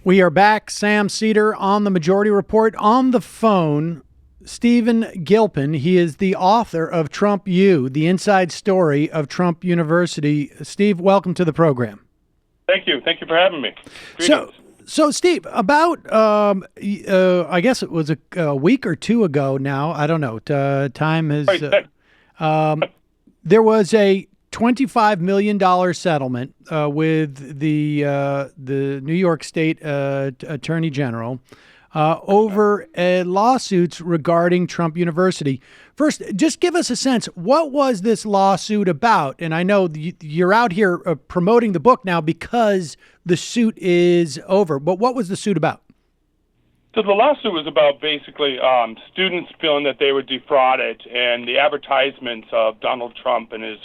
We are back. Sam Seder on the Majority Report. On the phone, Stephen Gilpin. He is the author of Trump U, the inside story of Trump University. Steve, welcome to the program. Thank you. Thank you for having me. Greetings. So Steve, about I guess it was a week or two ago now. I don't know. Time has. There was a $25 million settlement with the New York State Attorney General over lawsuits regarding Trump University. First, just give us a sense. What was this lawsuit about? And I know you're out here promoting the book now because the suit is over. But what was the suit about? So the lawsuit was about basically students feeling that they were defrauded, and the advertisements of Donald Trump and his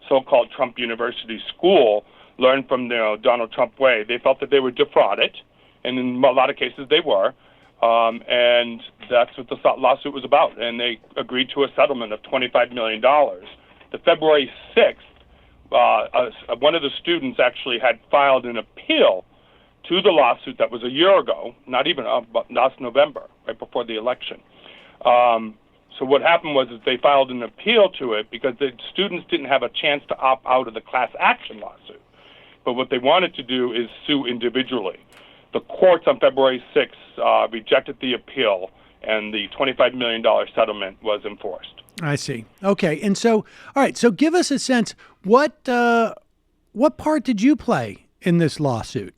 so-called Trump University school learned from the Donald Trump way. They felt that they were defrauded, and in a lot of cases they were. And that's what the lawsuit was about. And they agreed to a settlement of $25 million. The February 6th, one of the students actually had filed an appeal to the lawsuit that was a year ago, not even but last November, right before the election. So what happened was that they filed an appeal to it because the students didn't have a chance to opt out of the class action lawsuit. But what they wanted to do is sue individually. The courts on February 6th rejected the appeal, and the $25 million settlement was enforced. I see. Okay. And so, all right. So give us a sense. What part did you play in this lawsuit?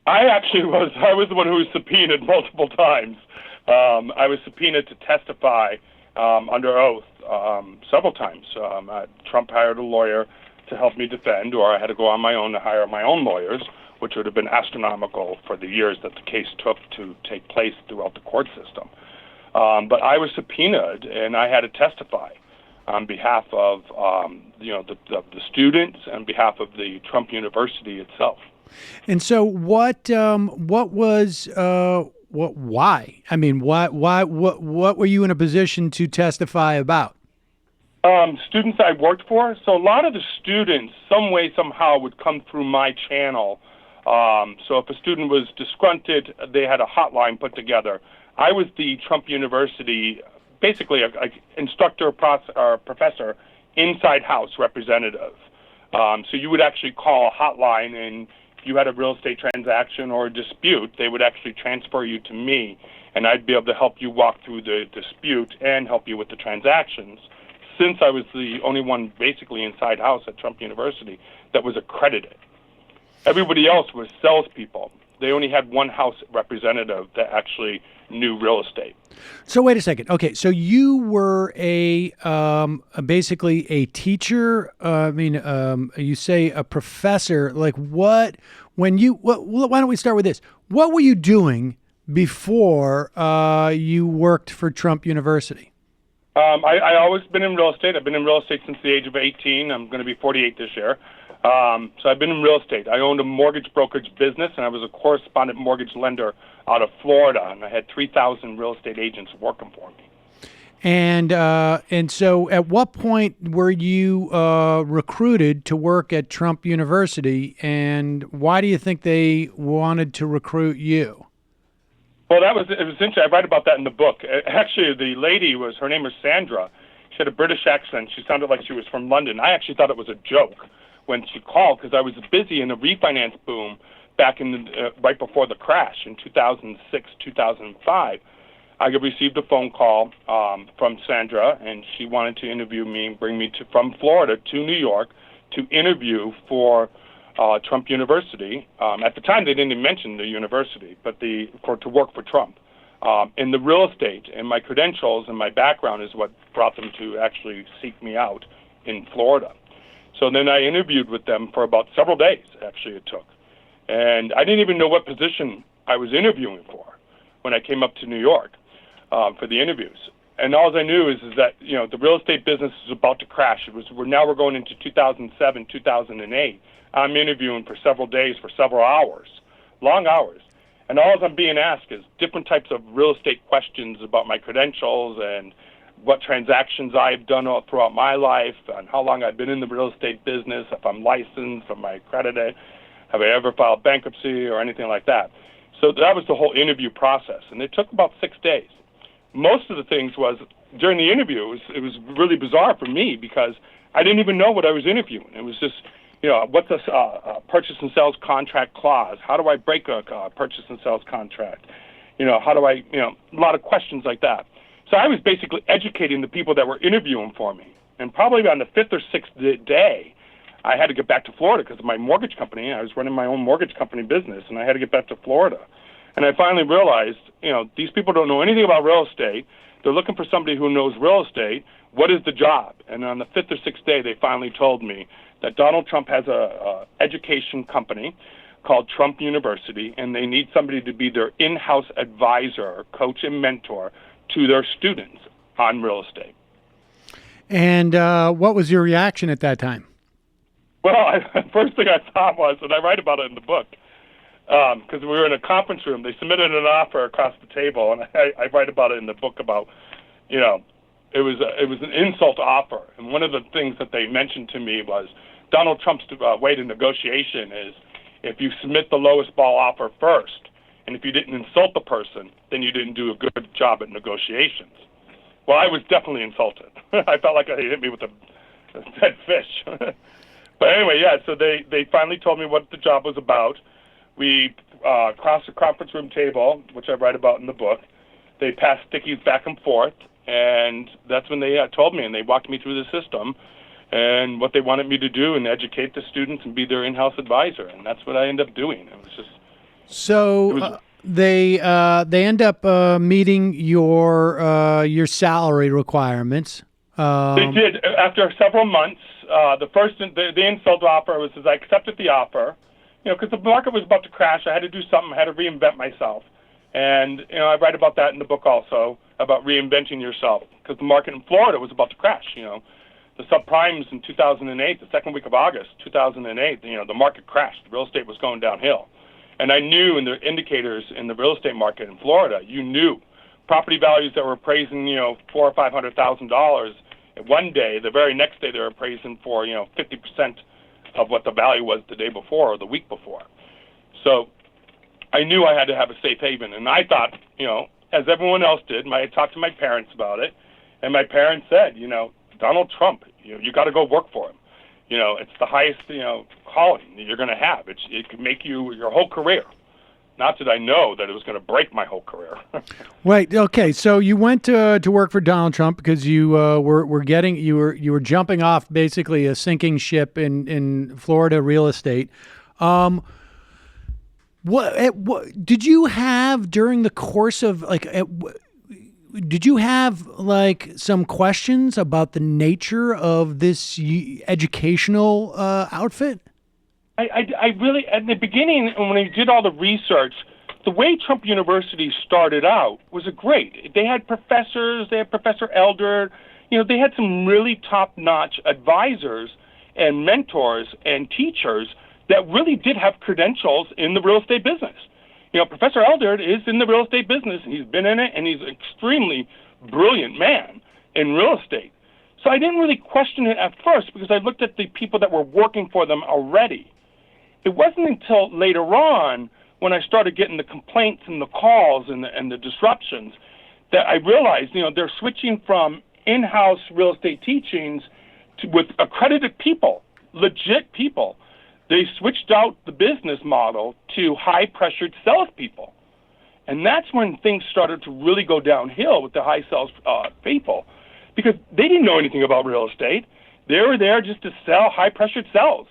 I was the one who was subpoenaed multiple times. I was subpoenaed to testify under oath several times. Trump hired a lawyer to help me defend, or I had to go on my own to hire my own lawyers, which would have been astronomical for the years that the case took to take place throughout the court system. But I was subpoenaed, and I had to testify on behalf of the students and on behalf of the Trump University itself. And so, what was why? I mean, what were you in a position to testify about? Students I worked for. So a lot of the students, some way, somehow, would come through my channel. So if a student was disgruntled, they had a hotline put together. I was the Trump University, basically a instructor or professor, inside house representative. So you would actually call a hotline, and if you had a real estate transaction or a dispute, they would actually transfer you to me, and I'd be able to help you walk through the dispute and help you with the transactions, since I was the only one basically inside house at Trump University that was accredited. Everybody else was salespeople. They only had one house representative that actually knew real estate. So wait a second. Okay, so you were basically a teacher. You say a professor. Like what? Why don't we start with this? What were you doing before you worked for Trump University? I always been in real estate. I've been in real estate since the age of 18. I'm going to be 48 this year. So I've been in real estate. I owned a mortgage brokerage business, and I was a correspondent mortgage lender out of Florida, and I had 3,000 real estate agents working for me. And so at what point were you recruited to work at Trump University, and why do you think they wanted to recruit you? Well, it was interesting. I write about that in the book. Actually, the lady her name was Sandra. She had a British accent. She sounded like she was from London. I actually thought it was a joke when she called because I was busy in a refinance boom back in right before the crash in 2006, 2005. I received a phone call from Sandra, and she wanted to interview me, bring me from Florida to New York to interview for Trump University. At the time, they didn't even mention the university, but to work for Trump. And the real estate and my credentials and my background is what brought them to actually seek me out in Florida. So then I interviewed with them for about several days, actually it took. And I didn't even know what position I was interviewing for when I came up to New York for the interviews. And all I knew is that, the real estate business is about to crash. We're going into 2007, 2008. I'm interviewing for several days, for several hours, long hours. And all I'm being asked is different types of real estate questions about my credentials and what transactions I've done all throughout my life and how long I've been in the real estate business, if I'm licensed, if I'm accredited. Have I ever filed bankruptcy or anything like that? So that was the whole interview process, and it took about 6 days. Most of the things was during the interview, it was really bizarre for me because I didn't even know what I was interviewing. It was just, what's a purchase and sales contract clause? How do I break a purchase and sales contract? How do I, a lot of questions like that. So I was basically educating the people that were interviewing for me. And probably on the 5th or 6th day, I had to get back to Florida because of my mortgage company. I was running my own mortgage company business, and I had to get back to Florida. And I finally realized, these people don't know anything about real estate. They're looking for somebody who knows real estate. What is the job? And on the 5th or 6th day, they finally told me that Donald Trump has a education company called Trump University, and they need somebody to be their in-house advisor, coach, and mentor to their students on real estate. And what was your reaction at that time? Well, first thing I thought was, and I write about it in the book, because we were in a conference room. They submitted an offer across the table, and I write about it in the book about, it was an insult offer. And one of the things that they mentioned to me was Donald Trump's way to negotiation is if you submit the lowest ball offer first, and if you didn't insult the person, then you didn't do a good job at negotiations. Well, I was definitely insulted. I felt like they hit me with a dead fish. But anyway, yeah, so they finally told me what the job was about. We crossed the conference room table, which I write about in the book. They passed stickies back and forth, and that's when they told me, and they walked me through the system and what they wanted me to do and educate the students and be their in-house advisor, and that's what I ended up doing. It was just they end up meeting your salary requirements. They did after several months. The insult offer was I accepted the offer, because the market was about to crash. I had to do something. I had to reinvent myself, and I write about that in the book also about reinventing yourself because the market in Florida was about to crash. The subprimes in 2008, the second week of August 2008, the market crashed. Real estate was going downhill, and I knew in the indicators in the real estate market in Florida, you knew property values that were appraising $400,000 or $500,000. One day, the very next day, they were appraising for 50% of what the value was the day before or the week before. So I knew I had to have a safe haven, and I thought, as everyone else did, I talked to my parents about it, and my parents said, Donald Trump, you got to go work for him. It's the highest calling that you're going to have. It could make you your whole career. Not that I know that it was going to break my whole career. Right. Okay. So you went to work for Donald Trump because you were jumping off basically a sinking ship in Florida real estate. What did you have during the course of did you have some questions about the nature of this educational outfit? I really, at the beginning, when I did all the research, the way Trump University started out was great. They had professors, they had Professor Elder, they had some really top-notch advisors and mentors and teachers that really did have credentials in the real estate business. Professor Elder is in the real estate business, and he's been in it, and he's an extremely brilliant man in real estate. So I didn't really question it at first because I looked at the people that were working for them already. It wasn't until later on when I started getting the complaints and the calls and the disruptions that I realized, they're switching from in-house real estate teachings with accredited people, legit people. They switched out the business model to high-pressured salespeople. And that's when things started to really go downhill with the high sales people because they didn't know anything about real estate. They were there just to sell high-pressured sales.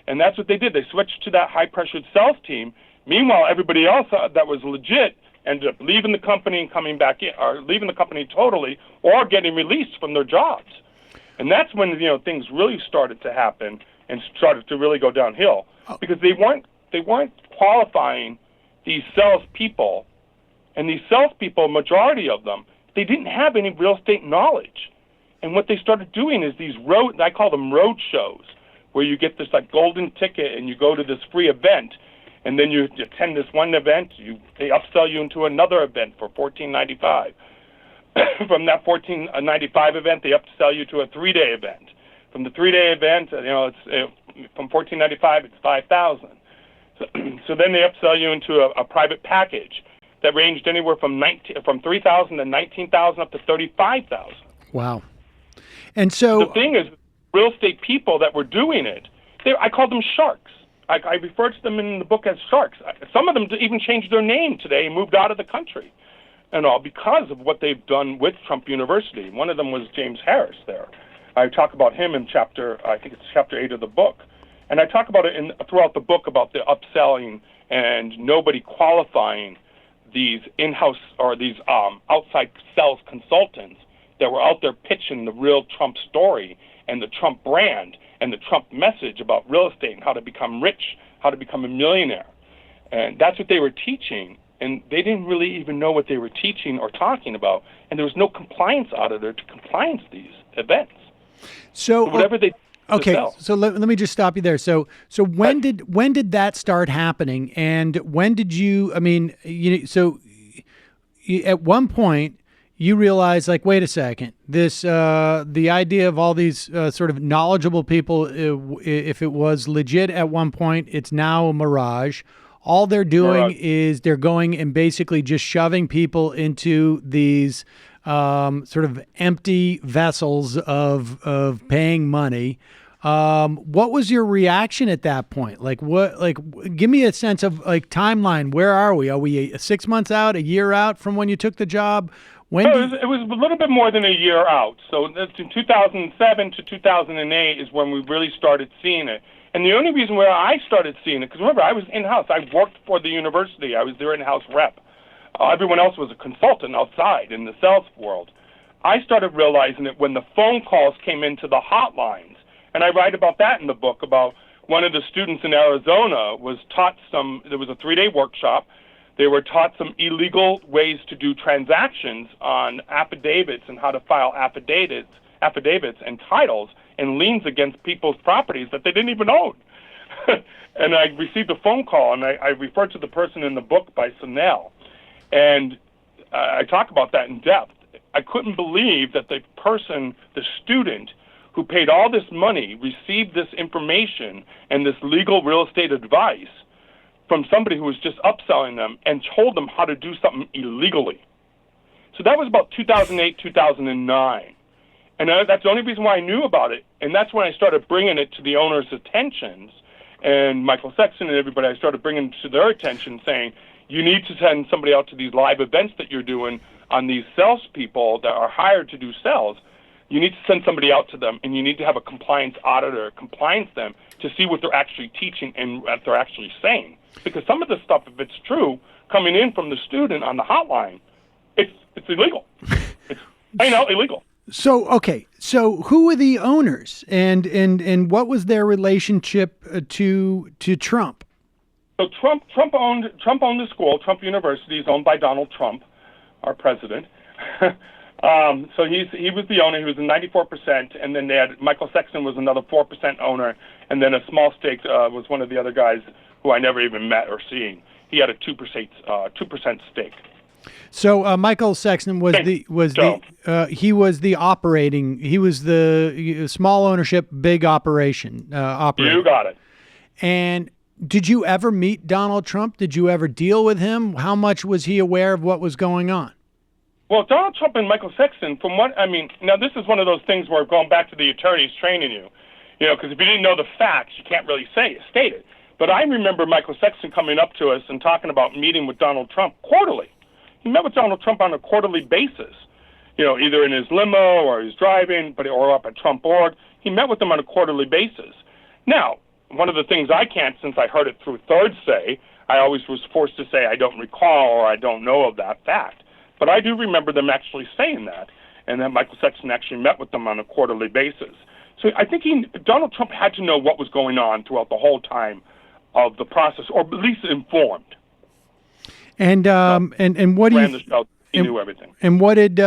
And that's what they did. They switched to that high-pressured sales team. Meanwhile, everybody else that was legit ended up leaving the company and coming back in, or leaving the company totally, or getting released from their jobs. And that's when things really started to happen and started to really go downhill because they weren't qualifying these salespeople, and these salespeople, majority of them, they didn't have any real estate knowledge. And what they started doing is these I call them road shows, where you get this golden ticket and you go to this free event, and then you attend this one event, they upsell you into another event for $14.95. From that $14.95 event, they upsell you to a 3-day event. From the 3-day event, it's from $14.95, it's $5,000. So then they upsell you into a private package that ranged anywhere from 3,000 to 19,000 up to 35,000. Wow. And so The thing is, real estate people that were doing it, I called them sharks. I refer to them in the book as sharks. Some of them even changed their name today and moved out of the country and all because of what they've done with Trump University. One of them was James Harris there. I talk about him in I think it's chapter 8 of the book. And I talk about it throughout the book about the upselling and nobody qualifying these in-house or these outside sales consultants that were out there pitching the real Trump story and the Trump brand and the Trump message about real estate and how to become rich, how to become a millionaire. And that's what they were teaching. And they didn't really even know what they were teaching or talking about. And there was no compliance auditor to compliance these events. So whatever they okay, so let me just stop you there. So when did that start happening? And when did you, I mean, at one point, you realize, like, wait a second, the idea of all these sort of knowledgeable people, if it was legit at one point, it's now a mirage. All they're doing is they're going and basically just shoving people into these sort of empty vessels of paying money. What was your reaction at that point? Give me a sense of timeline. Where are we? Are we 6 months out, a year out from when you took the job? It was a little bit more than a year out. So that's in 2007 to 2008 is when we really started seeing it. And the only reason where I started seeing it, because remember, I was in-house. I worked for the university. I was their in-house rep. Everyone else was a consultant outside in the sales world. I started realizing it when the phone calls came into the hotlines. And I write about that in the book, about one of the students in Arizona was taught there was a 3-day workshop. They were taught some illegal ways to do transactions on affidavits and how to file affidavits and titles and liens against people's properties that they didn't even own. And I received a phone call, and I referred to the person in the book by Sunel. And I talk about that in depth. I couldn't believe that the student who paid all this money received this information and this legal real estate advice from somebody who was just upselling them and told them how to do something illegally. So that was about 2008, 2009. And that's the only reason why I knew about it. And that's when I started bringing it to the owner's attentions. And Michael Sexton and everybody, I started bringing it to their attention, saying, you need to send somebody out to these live events that you're doing on these salespeople that are hired to do sales. You need to send somebody out to them, and you need to have a compliance auditor compliance them to see what they're actually teaching and what they're actually saying. Because some of the stuff, if it's true, coming in from the student on the hotline, it's illegal. It's illegal. So, okay. So who were the owners and what was their relationship to Trump? So Trump owned the school. Trump University is owned by Donald Trump, our president. So he was the owner. He was in 94%, and then they had Michael Sexton was another 4% owner, and then a small stake was one of the other guys who I never even met or seen. He had a 2% stake. So Michael Sexton was the operating. He was the small ownership, big operation operator. You got it. And did you ever meet Donald Trump? Did you ever deal with him? How much was he aware of what was going on? Well, Donald Trump and Michael Sexton, now this is one of those things where going back to the attorneys training you, because if you didn't know the facts, you can't really state it. But I remember Michael Sexton coming up to us and talking about meeting with Donald Trump quarterly. He met with Donald Trump on a quarterly basis, either in his limo or he's driving, or up at Trump.org. He met with them on a quarterly basis. Now, one of the things I can't, since I heard it through third say, I always was forced to say I don't recall or I don't know of that fact. But I do remember them actually saying that, and that Michael Sexton actually met with them on a quarterly basis. So I think Donald Trump had to know what was going on throughout the whole time of the process, or at least informed. And what do you? He knew everything. And what did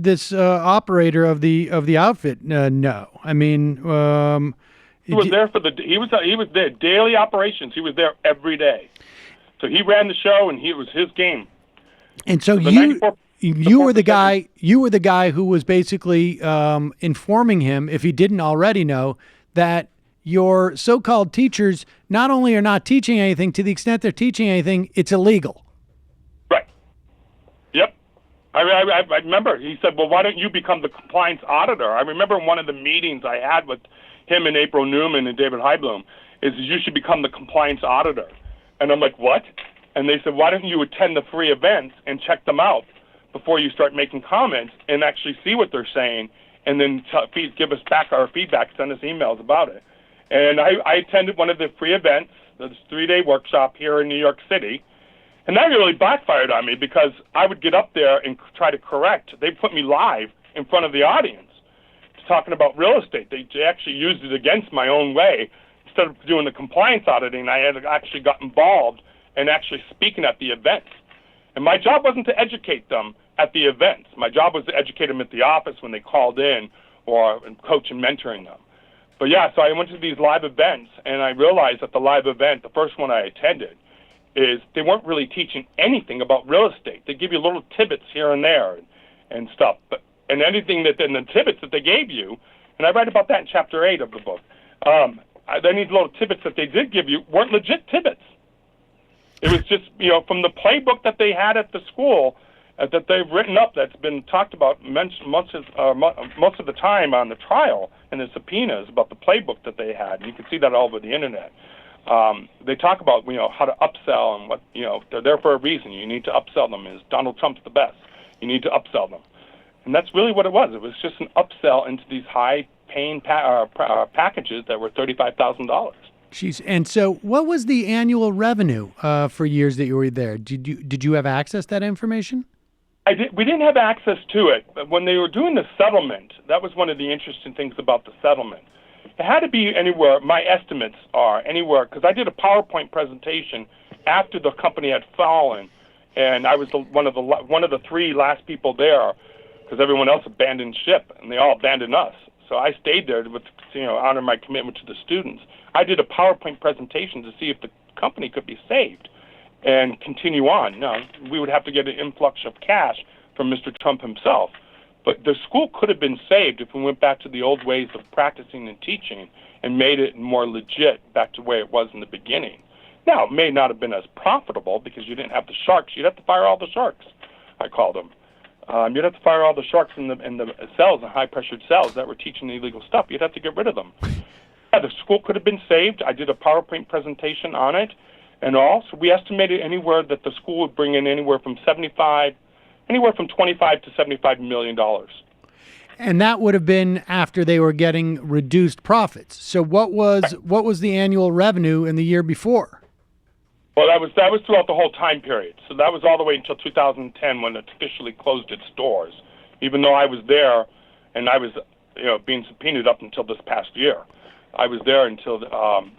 this operator of the outfit know? I mean, he was there he was there daily operations. He was there every day, so he ran the show, and it was his game. And so you were the guy who was basically informing him, if he didn't already know, that your so-called teachers not only are not teaching anything, to the extent they're teaching anything, it's illegal. Right. Yep. I remember he said, well, why don't you become the compliance auditor? I remember in one of the meetings I had with him and April Newman and David Heibloom is you should become the compliance auditor. And I'm like, what? And they said, why don't you attend the free events and check them out before you start making comments and actually see what they're saying, and then give us back our feedback, send us emails about it. And I attended one of the free events, this 3-day workshop here in New York City, and that really backfired on me because I would get up there and try to correct. They put me live in front of the audience talking about real estate. They actually used it against my own way. Instead of doing the compliance auditing, I had actually got involved and actually speaking at the events. And my job wasn't to educate them at the events. My job was to educate them at the office when they called in or coach and mentoring them. But yeah, so I went to these live events, and I realized that the live event, the first one I attended, is they weren't really teaching anything about real estate. They give you little tidbits here and there and stuff. And anything that in the tidbits that they gave you, and I write about that in chapter 8 of the book, any little tidbits that they did give you weren't legit tidbits. It was just, from the playbook that they had at the school that they've written up, that's been talked about most of the time on the trial and the subpoenas about the playbook that they had. And you can see that all over the internet. They talk about, how to upsell and what, they're there for a reason. You need to upsell them. Is Donald Trump's the best? You need to upsell them. And that's really what it was. It was just an upsell into these high-paying packages that were $35,000. Jeez. And so what was the annual revenue for years that you were there? Did you have access to that information? We didn't have access to it, but when they were doing the settlement, that was one of the interesting things about the settlement. It had to be anywhere, my estimates are anywhere, because I did a PowerPoint presentation after the company had fallen, and I was one of the 3 last people there, because everyone else abandoned ship, and they all abandoned us. So I stayed there with, honor my commitment to the students. I did a PowerPoint presentation to see if the company could be saved and continue on. Now, we would have to get an influx of cash from Mr. Trump himself. But the school could have been saved if we went back to the old ways of practicing and teaching and made it more legit back to where it was in the beginning. Now, it may not have been as profitable because you didn't have the sharks. You'd have to fire all the sharks, I called them. You'd have to fire all the sharks in the cells, the high-pressured cells that were teaching illegal stuff. You'd have to get rid of them. Yeah, the school could have been saved. I did a PowerPoint presentation on it. And also, we estimated anywhere that the school would bring in anywhere from 25 to $75 million. And that would have been after they were getting reduced profits. So what was the annual revenue in the year before? Well, that was throughout the whole time period. So that was all the way until 2010 when it officially closed its doors. Even though I was there, and I was being subpoenaed up until this past year. I was there until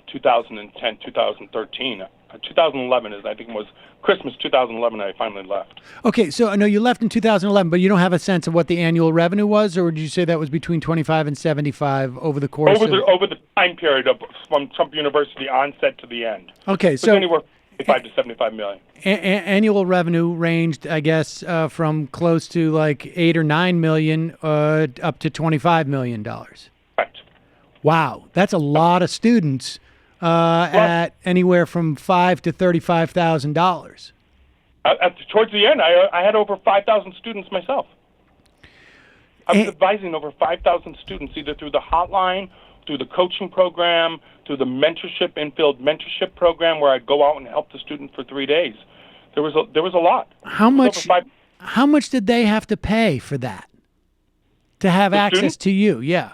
2010, 2013. 2011 I think it was Christmas 2011 I finally left. Okay, so I know you left in 2011, but you don't have a sense of what the annual revenue was, or would you say that was between 25 and 75 over the course over the time period from Trump University onset to the end? Okay, so anywhere 25 to 75 million. Annual revenue ranged, I guess, from close to like 8 or 9 million up to $25 million. Correct. Wow, that's a lot of students. At anywhere from $5,000 to $35,000. Towards the end, I had over 5,000 students myself. I was advising over 5,000 students either through the hotline, through the coaching program, through the mentorship, infield mentorship program, where I'd go out and help the student for 3 days. There was a lot. How much did they have to pay for that? To have access to you? Yeah.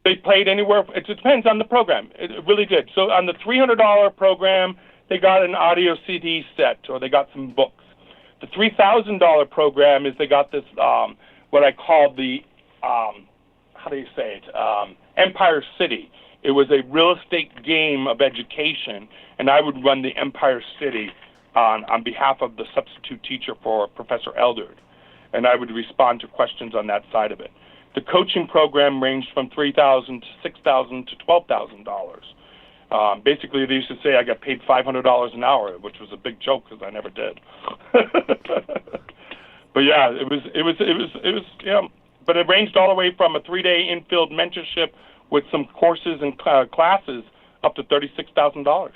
They paid anywhere. It depends on the program. It really did. So on the $300 program, they got an audio CD set or they got some books. The $3,000 program is they got this what I call the Empire City. It was a real estate game of education, and I would run the Empire City on behalf of the substitute teacher for Professor Eldred, and I would respond to questions on that side of it. The coaching program ranged from $3,000 to $6,000 to $12,000. Basically, they used to say I got paid $500 an hour, which was a big joke because I never did. But yeah, it was. But it ranged all the way from a 3-day infield mentorship with some courses and classes up to $36,000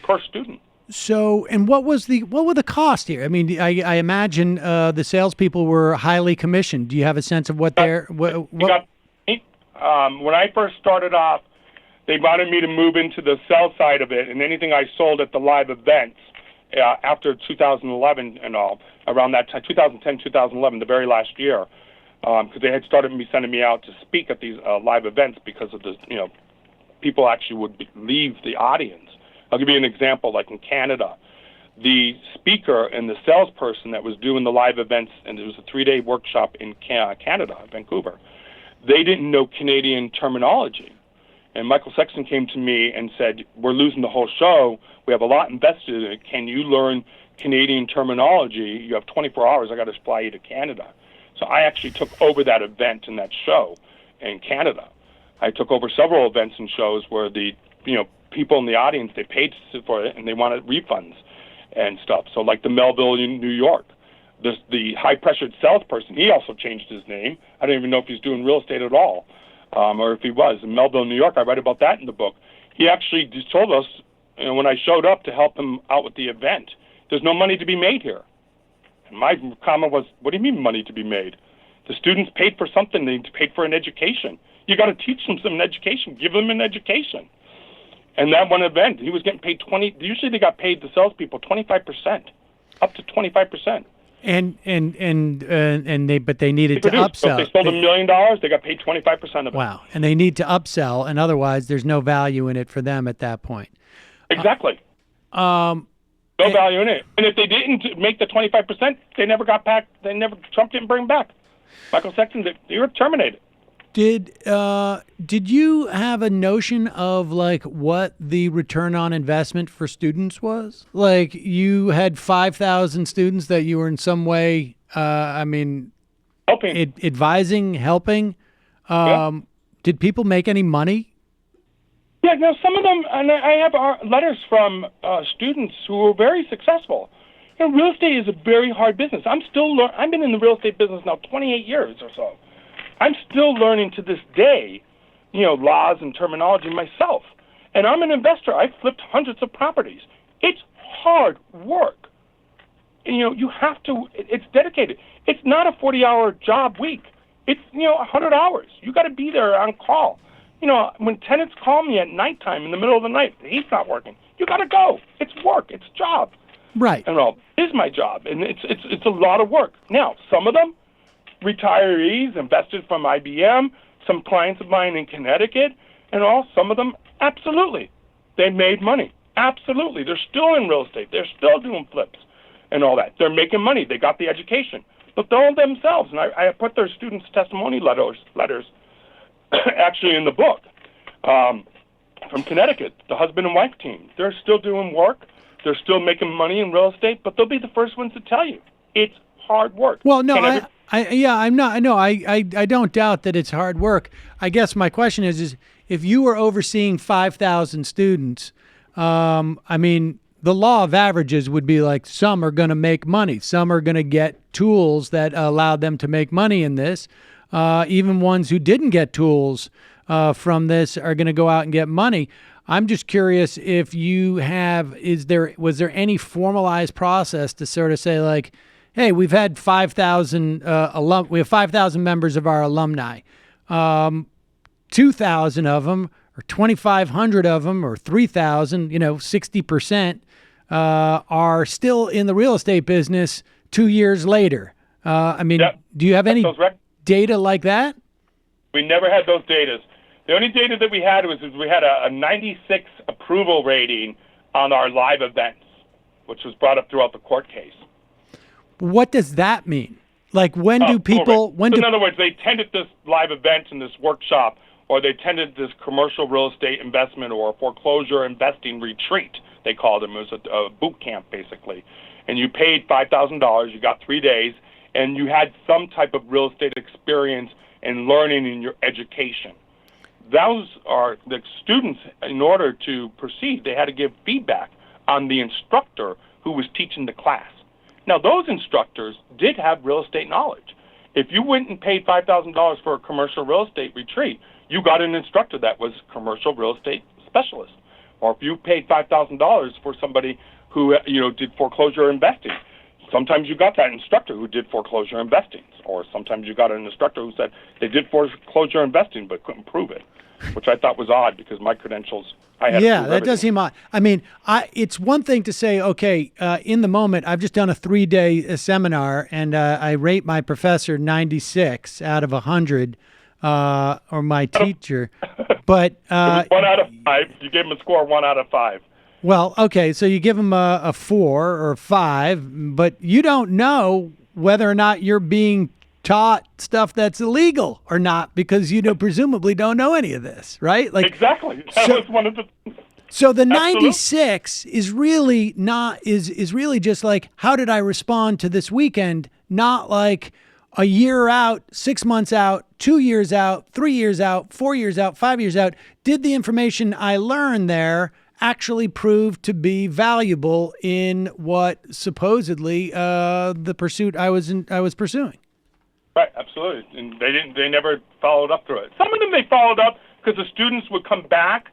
per student. So, and what were the costs here? I mean, I imagine the salespeople were highly commissioned. Do you have a sense of what their what? When I first started off, they wanted me to move into the sell side of it, and anything I sold at the live events after 2011 and all, around that time, 2010, 2011, the very last year, because they had started sending me out to speak at these live events because of the, people actually would leave the audience. I'll give you an example, like in Canada. The speaker and the salesperson that was doing the live events, and it was a 3-day workshop in Canada, Vancouver, they didn't know Canadian terminology. And Michael Sexton came to me and said, we're losing the whole show. We have a lot invested in it. Can you learn Canadian terminology? You have 24 hours. I got to fly you to Canada. So I actually took over that event and that show in Canada. I took over several events and shows where the, people in the audience, they paid for it and they wanted refunds and stuff. So like the Melville in New York, the high-pressured salesperson, he also changed his name. I don't even know if he's doing real estate at all, or if he was. In Melville, New York, I write about that in the book. He actually just told us, when I showed up to help him out with the event, there's no money to be made here. And my comment was, what do you mean money to be made? The students paid for something. They paid for an education. You got to teach them some education. Give them an education. And that one event, he was getting paid usually they got paid, the salespeople, 25%, up to 25%. But they needed to upsell. So if they sold $1 million, they got paid 25% of it. Wow. And they need to upsell, and otherwise there's no value in it for them at that point. Exactly. No value in it. And if they didn't make the 25%, they never got back. Trump didn't bring them back. Michael Sexton, they were terminated. Did you have a notion of like what the return on investment for students was? Like you had 5,000 students that you were in some way, helping, advising, helping. Did people make any money? Yeah, no, some of them, and I have letters from students who were very successful. Real estate is a very hard business. I've been in the real estate business now 28 years or so. I'm still learning to this day, laws and terminology myself. And I'm an investor. I've flipped hundreds of properties. It's hard work. And, you have to, it's dedicated. It's not a 40-hour job week. It's, 100 hours. You got to be there on call. When tenants call me at nighttime in the middle of the night, he's not working. You got to go. It's work. It's a job. Right. And all is my job. And it's a lot of work. Now, some of them, retirees invested from IBM, some clients of mine in Connecticut, and some of them, absolutely. They made money. Absolutely. They're still in real estate. They're still doing flips and all that. They're making money. They got the education. But they're themselves, and I put their students' testimony letters actually in the book from Connecticut, the husband and wife team. They're still doing work. They're still making money in real estate, but they'll be the first ones to tell you it's hard work. Well, no, I'm not. No, I don't doubt that it's hard work. I guess my question is if you were overseeing 5,000 students, the law of averages would be like some are going to make money, some are going to get tools that allow them to make money in this. Even ones who didn't get tools from this are going to go out and get money. I'm just curious if you was there any formalized process to sort of say like, hey, we've had 5,000 we have 5,000 members of our alumni. 2,000 of them, or 2,500 of them, or 3,000, 60% are still in the real estate business 2 years later. Do you have any data like that? We never had those data. The only data that we had was we had a 96 approval rating on our live events, which was brought up throughout the court case. What does that mean? Like in other words, they attended this live event and this workshop, or they attended this commercial real estate investment or foreclosure investing retreat, they called them. It was a boot camp, basically. And you paid $5,000, you got 3 days, and you had some type of real estate experience and learning in your education. Those are the students, in order to proceed, they had to give feedback on the instructor who was teaching the class. Now, those instructors did have real estate knowledge. If you went and paid $5,000 for a commercial real estate retreat, you got an instructor that was commercial real estate specialist. Or if you paid $5,000 for somebody who did foreclosure investing, sometimes you got that instructor who did foreclosure investing. Or sometimes you got an instructor who said they did foreclosure investing but couldn't prove it, which I thought was odd because my credentials, I had to prove that does everything. seem odd. I mean, it's one thing to say, okay, in the moment, I've just done a 3-day seminar and I rate my professor 96 out of 100, or my teacher, but It was 1 out of 5. You gave him a score of 1 out of 5. well, okay, so you give them a 4 or 5, but you don't know whether or not you're being taught stuff that's illegal or not because presumably don't know any of this, right? Like Exactly. That was one of the. so the Absolutely. 96 is really not is really just like, how did I respond to this weekend? Not like a year out, 6 months out, 2 years out, 3 years out, 4 years out, 5 years out. Did the information I learned there actually prove to be valuable in what supposedly the pursuit I was pursuing? Right, absolutely. And they never followed up through it. Some of them they followed up because the students would come back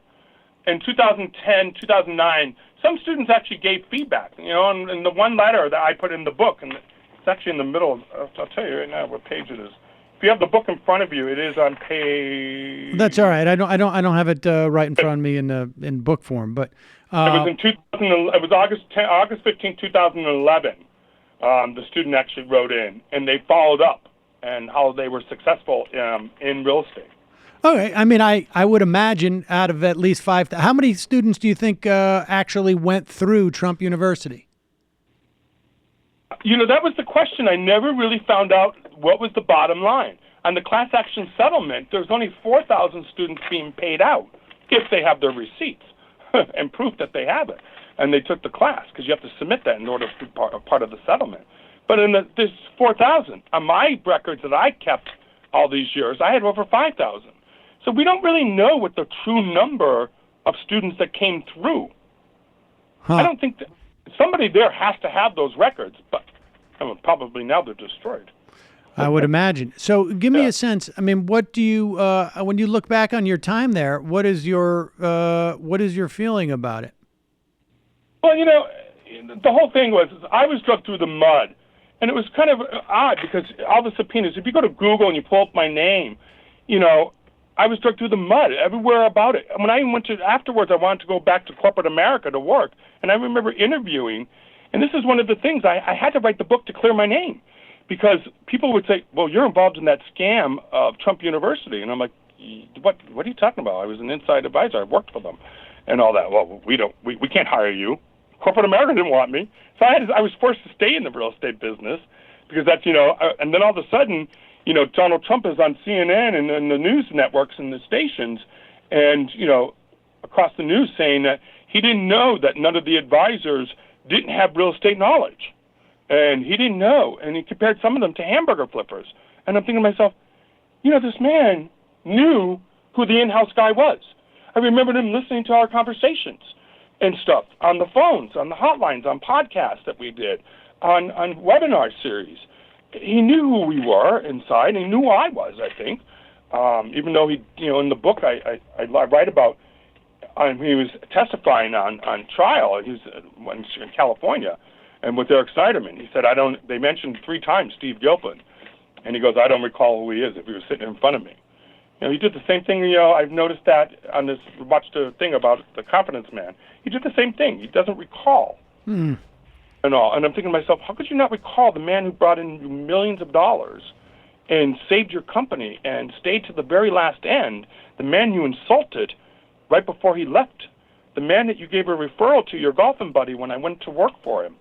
in 2010, 2009. Some students actually gave feedback, and the one letter that I put in the book, and it's actually in the middle of, I'll tell you right now what page it is. If you have the book in front of you, it is on page. That's all right. I don't have it right in front of me in book form, but It was in 2000. It was August 15, 2011. The student actually wrote in, and they followed up and how they were successful in real estate. okay. I mean, I would imagine out of at least 5, how many students do you think actually went through Trump University? That was the question. I never really found out what was the bottom line. On the class action settlement, there's only 4,000 students being paid out if they have their receipts and proof that they have it. And they took the class because you have to submit that in order to be part of the settlement. But there's 4,000. On my records that I kept all these years, I had over 5,000. So we don't really know what the true number of students that came through. Huh. I don't think that somebody there has to have those records, but probably now they're destroyed. I would imagine. So give me Yeah. a sense. I mean, what do you, when you look back on your time there, what is your feeling about it? Well, the whole thing was I was dragged through the mud. And it was kind of odd because all the subpoenas, if you go to Google and you pull up my name, I was dragged through the mud everywhere about it. When I went to, afterwards, I wanted to go back to corporate America to work. And I remember interviewing, and this is one of the things, I had to write the book to clear my name because people would say, well, you're involved in that scam of Trump University. And I'm like, what are you talking about? I was an inside advisor. I worked for them and all that. Well, we can't hire you. Corporate America didn't want me. So I was forced to stay in the real estate business because that's, and then all of a sudden, Donald Trump is on CNN and the news networks and the stations and, across the news saying that he didn't know that none of the advisors didn't have real estate knowledge. And he didn't know. And he compared some of them to hamburger flippers. And I'm thinking to myself, this man knew who the in-house guy was. I remembered him listening to our conversations and stuff on the phones, on the hotlines, on podcasts that we did, on webinar series. He knew who we were inside. He knew who I was, I think. Even though he, in the book I write about, he was testifying on trial. He was in California, and with Eric Snyderman, he said, they mentioned 3 times Steve Gilpin, and he goes, I don't recall who he is if he was sitting in front of me. He did the same thing. I've noticed that on this, watched a thing about the Confidence Man. He did the same thing. He doesn't recall. And all. And I'm thinking to myself, how could you not recall the man who brought in millions of dollars and saved your company and stayed to the very last end, the man you insulted right before he left, the man that you gave a referral to, your golfing buddy, when I went to work for him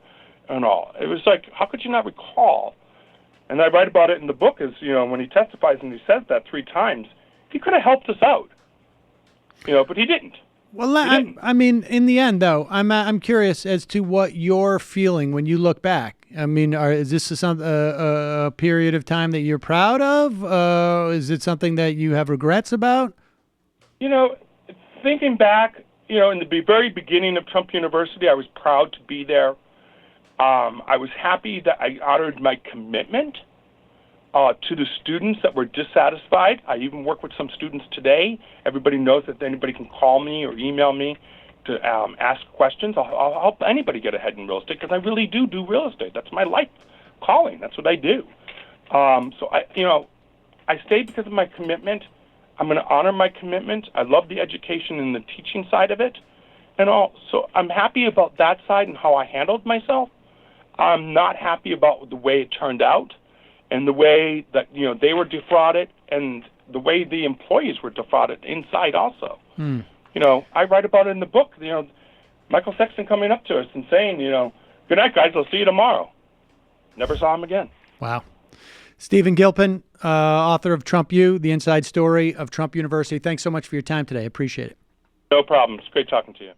and all. It was like, how could you not recall? And I write about it in the book as, when he testifies and he says that 3 times, he could have helped us out, but he didn't. Well, I mean, in the end, though, I'm curious as to what you're feeling when you look back. I mean, is this a period of time that you're proud of? Is it something that you have regrets about? Thinking back, in the very beginning of Trump University, I was proud to be there. I was happy that I honored my commitment to the students that were dissatisfied. I even work with some students today. Everybody knows that anybody can call me or email me to ask questions. I'll help anybody get ahead in real estate because I really do real estate. That's my life calling. That's what I do. So I stayed because of my commitment. I'm going to honor my commitment. I love the education and the teaching side of it. And so I'm happy about that side and how I handled myself. I'm not happy about the way it turned out and the way that, they were defrauded and the way the employees were defrauded inside also. I write about it in the book, Michael Sexton coming up to us and saying, good night, guys, I'll see you tomorrow. Never saw him again. Wow. Stephen Gilpin, author of Trump U, The Inside Story of Trump University. Thanks so much for your time today. Appreciate it. No problem. It's great talking to you.